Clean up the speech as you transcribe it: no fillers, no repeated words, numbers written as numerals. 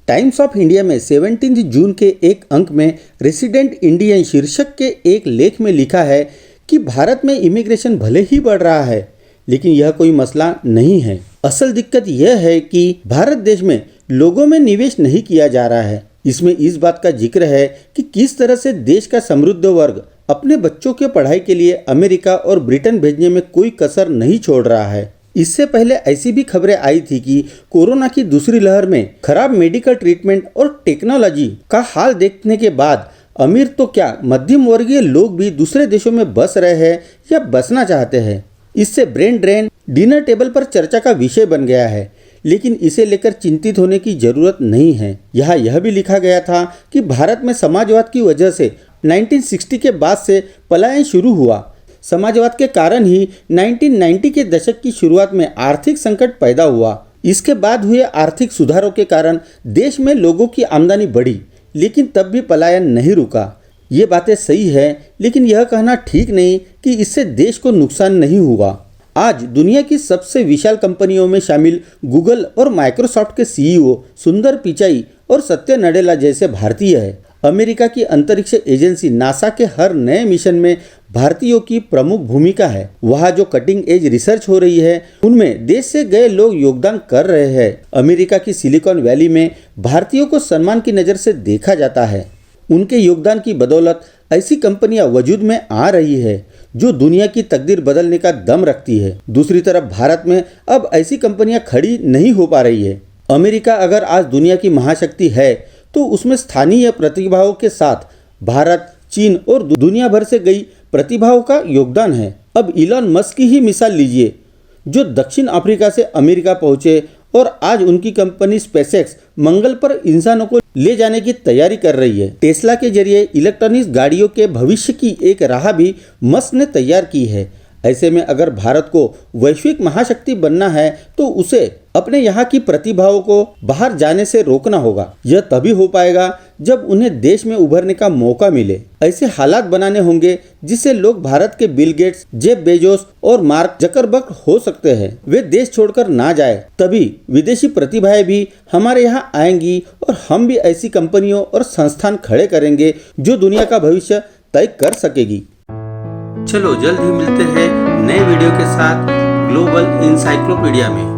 Times of India में 17 जून के एक अंक में रेसिडेंट इंडियन शीर्षक के एक लेख में लिखा है कि भारत में इमिग्रेशन भले ही बढ़ रहा है, लेकिन यह कोई मसला नहीं है। असल दिक्कत यह है कि भारत देश में लोगों में निवेश नहीं किया जा रहा है। इसमें इस बात का जिक्र है कि किस तरह से देश का समृद्ध वर्ग अपने बच्चों के पढ़ाई के लिए अमेरिका और ब्रिटेन भेजने में कोई कसर नहीं छोड़ रहा है। इससे पहले ऐसी भी खबरें आई थी कि कोरोना की दूसरी लहर में खराब मेडिकल ट्रीटमेंट और टेक्नोलॉजी का हाल देखने के बाद अमीर तो क्या मध्यम वर्गीय लोग भी दूसरे देशों में बस रहे हैं या बसना चाहते हैं। इससे ब्रेन ड्रेन डिनर टेबल पर चर्चा का विषय बन गया है, लेकिन इसे लेकर चिंतित होने की जरूरत नहीं है। यहाँ यह भी लिखा गया था कि भारत में समाजवाद की वजह से 1960 के बाद से पलायन शुरू हुआ। समाजवाद के कारण ही 1990 के दशक की शुरुआत में आर्थिक संकट पैदा हुआ। इसके बाद हुए आर्थिक सुधारों के कारण देश में लोगों की आमदनी बढ़ी, लेकिन तब भी पलायन नहीं रुका। ये बातें सही है, लेकिन यह कहना ठीक नहीं कि इससे देश को नुकसान नहीं हुआ। आज दुनिया की सबसे विशाल कंपनियों में शामिल गूगल और माइक्रोसॉफ्ट के सीईओ सुंदर पिचाई और सत्य नडेला जैसे भारतीय हैं। अमेरिका की अंतरिक्ष एजेंसी नासा के हर नए मिशन में भारतीयों की प्रमुख भूमिका है। वहाँ जो कटिंग एज रिसर्च हो रही है, उनमें देश से गए लोग योगदान कर रहे हैं। अमेरिका की सिलिकॉन वैली में भारतीयों को सम्मान की नज़र से देखा जाता है। उनके योगदान की बदौलत ऐसी कंपनियां वजूद में आ रही है जो दुनिया की तकदीर बदलने का दम रखती है। दूसरी तरफ भारत में अब ऐसी कंपनियां खड़ी नहीं हो पा रही है। अमेरिका अगर आज दुनिया की महाशक्ति है तो उसमें स्थानीय प्रतिभाओं के साथ भारत, चीन और दुनिया भर से गई प्रतिभाओं का योगदान है। अब इलॉन मस्क की ही मिसाल लीजिए, जो दक्षिण अफ्रीका से अमेरिका पहुंचे और आज उनकी कंपनी स्पेसएक्स मंगल पर इंसानों को ले जाने की तैयारी कर रही है। टेस्ला के जरिए इलेक्ट्रॉनिक गाड़ियों के भविष्य की एक राह भी मस्क ने तैयार की है। ऐसे में अगर भारत को वैश्विक महाशक्ति बनना है तो उसे अपने यहाँ की प्रतिभाओं को बाहर जाने से रोकना होगा। यह तभी हो पाएगा जब उन्हें देश में उभरने का मौका मिले। ऐसे हालात बनाने होंगे जिससे लोग भारत के बिल गेट्स, जेफ बेजोस और मार्क जकरबर्ग हो सकते हैं। वे देश छोड़कर ना जाए, तभी विदेशी प्रतिभाएं भी हमारे यहाँ आएंगी और हम भी ऐसी कंपनियों और संस्थान खड़े करेंगे जो दुनिया का भविष्य तय कर सकेगी। चलो जल्द ही मिलते हैं नए वीडियो के साथ ग्लोबल इंसाइक्लोपीडिया में।